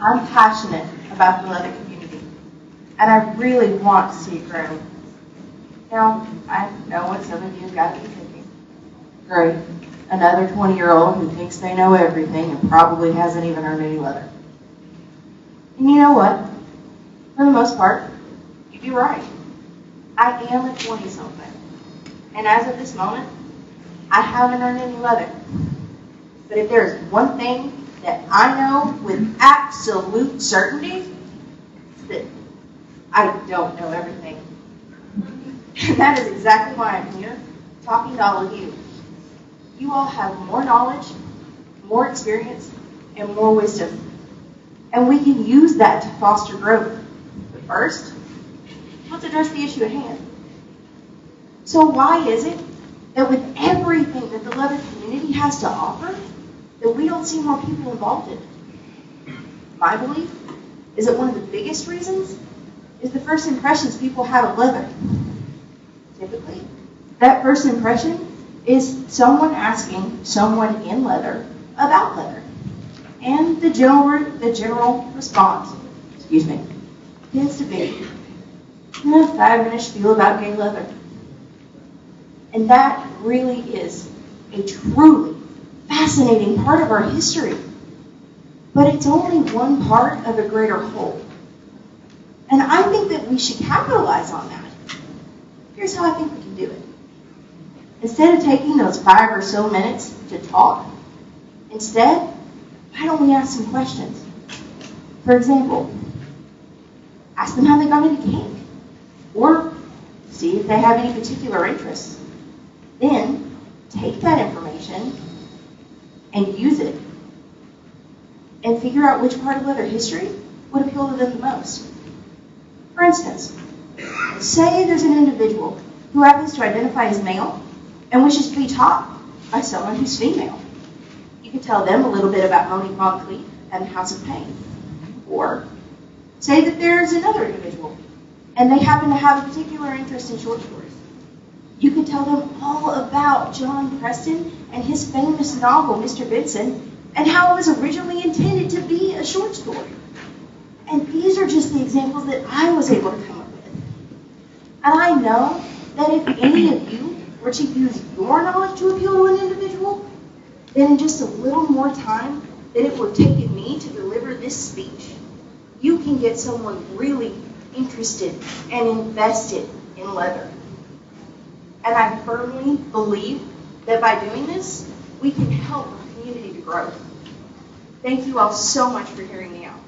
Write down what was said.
I'm passionate about the leather community, and I really want to see it grow. Now, I know what some of you have got to be thinking. Great, another 20-year-old who thinks they know everything and probably hasn't even earned any leather. And you know what? For the most part, you'd be right. I am a 20-something, and as of this moment, I haven't earned any leather. But if there is one thing that I know with absolute certainty, it's that I don't know everything. And that is exactly why I'm here, talking to all of you. You all have more knowledge, more experience, and more wisdom. And we can use that to foster growth. But first, let's address the issue at hand. So why is it that with everything that the leather community has to offer, that we don't see more people involved in it? My belief is that one of the biggest reasons is the first impressions people have of leather. Typically, that first impression is someone asking someone in leather about leather. And the general response, tends to be, fabulous spiel about gay leather. And that really is a truly fascinating part of our history. But it's only one part of a greater whole. And I think that we should capitalize on that. Here's how I think we can do it. Instead of taking those 5 or so minutes to talk, instead, why don't we ask some questions? For example, ask them how they got into kink, or see if they have any particular interests. Then, take that information and use it, and figure out which part of leather history would appeal to them the most. For instance, say there's an individual who happens to identify as male and wishes to be taught by someone who's female. You could tell them a little bit about Monique Von Cleef and the House of Pain. Or say that there's another individual and they happen to have a particular interest in short stories. You could tell them all about John Preston and his famous novel, Mr. Benson, and how it was originally intended to be a short story. And these are just the examples that I was able to come up with. And I know that if any of you were to use your knowledge to appeal to an individual, then in just a little more time than it would have taken me to deliver this speech, you can get someone really interested and invested in leather. And I firmly believe that by doing this, we can help our community to grow. Thank you all so much for hearing me out.